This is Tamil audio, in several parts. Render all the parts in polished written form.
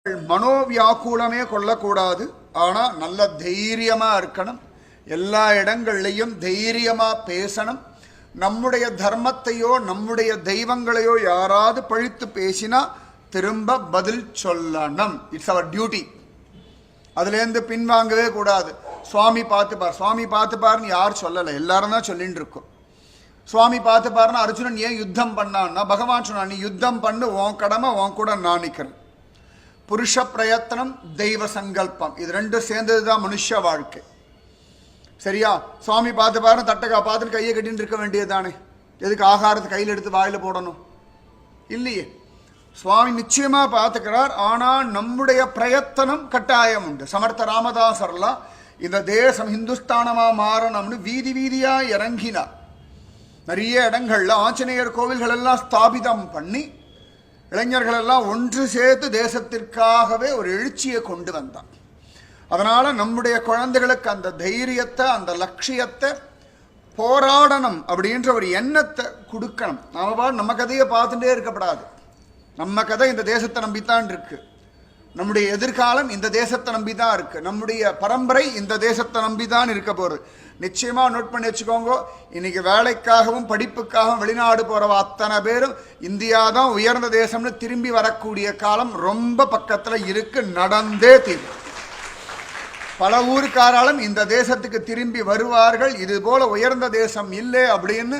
மனோவியாக்குலமே கொள்ளக்கூடாது. ஆனால் நல்ல தைரியமாக இருக்கணும். எல்லா இடங்கள்லையும் தைரியமாக பேசணும். நம்முடைய தர்மத்தையோ நம்முடைய தெய்வங்களையோ யாராவது பழித்து பேசினா திரும்ப பதில் சொல்லணும். It's our duty. அதுலேருந்து பின்வாங்கவே கூடாது. சுவாமி பார்த்துப்பார், சுவாமி பார்த்துப்பார்னு யார் சொல்லலை, எல்லாரும் தான் சொல்லிட்டு இருக்கோம். சுவாமி பார்த்துப்பாருன்னா அர்ஜுனன் ஏன் யுத்தம் பண்ணான்னா பகவான் சொன்னான், நீ யுத்தம் பண்ணு, உன் கடமை, உன் கூட நான் நிற்கிறேன். புருஷ பிரயத்தனம், தெய்வ சங்கல்பம், இது ரெண்டும் சேர்ந்தது தான் மனுஷ வாழ்க்கை. சரியா? சுவாமி பார்த்து பாருன்னு தட்டக்கா பார்த்துட்டு கையை கட்டின்னு இருக்க வேண்டியது தானே. எதுக்கு ஆகாரத்தை கையில் எடுத்து வாயில் போடணும்? இல்லையே. சுவாமி நிச்சயமாக பார்த்துக்கிறார். ஆனால் நம்முடைய பிரயத்தனம் கட்டாயம் உண்டு. சமர்த்த ராமதாசர்லாம் இந்த தேசம் ஹிந்துஸ்தானமாக மாறணும்னு வீதி வீதியாக இறங்கினார். நிறைய இடங்கள்ல ஆஞ்சநேயர் கோவில்கள் எல்லாம் ஸ்தாபிதம் பண்ணி இளைஞர்களெல்லாம் ஒன்று சேர்த்து தேசத்திற்காகவே ஒரு எழுச்சியை கொண்டு வந்தான். அதனால நம்முடைய குழந்தைகளுக்கு அந்த தைரியத்தை, அந்த லட்சியத்தை, போராடணும் அப்படின்ற ஒரு எண்ணத்தை கொடுக்கணும். நம்ம கதையை பார்த்துட்டே இருக்கப்படாது. நம்ம கதை இந்த தேசத்தை நம்பித்தான் இருக்கு. நம்முடைய எதிர்காலம் இந்த தேசத்தை நம்பிதான் இருக்கு. நம்முடைய பரம்பரை இந்த தேசத்தை நம்பிதான் இருக்க போகுது. நிச்சயமா நோட் பண்ணி வச்சுக்கோங்க. இன்னைக்கு வேலைக்காகவும் படிப்புக்காகவும் வெளிநாடு போறவ அத்தனை பேரும் இந்தியா தான் உயர்ந்த தேசம்னு திரும்பி வரக்கூடிய காலம் ரொம்ப பக்கத்துல இருக்கு. நடந்தே தீரும். பல ஊருக்காராலும் இந்த தேசத்துக்கு திரும்பி வருவார்கள். இது போல உயர்ந்த தேசம் இல்லை அப்படின்னு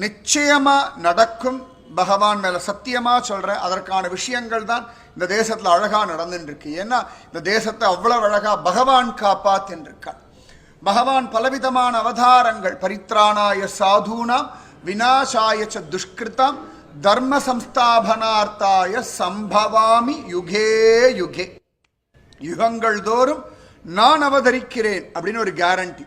நிச்சயமா நடக்கும். பகவான் மேல சத்தியமா சொல்றேன். அதற்கான விஷயங்கள் தான் இந்த தேசத்துல அழகா நடந்துட்டு இருக்கு. ஏன்னா இந்த தேசத்தை அவ்வளவு அழகா பகவான் காப்பாத்தின்னு இருக்கான். பகவான் பலவிதமான அவதாரங்கள், பரித்ராணாய சாதூனாம் விநாசாய ச துஷ்கிருதாம் தர்ம சம்ஸ்தாபனார்த்தாய சம்பவாமி யுகே யுகே. யுகங்கள் தோறும் நான் அவதரிக்கிறேன் அப்படின்னு ஒரு கேரண்டி.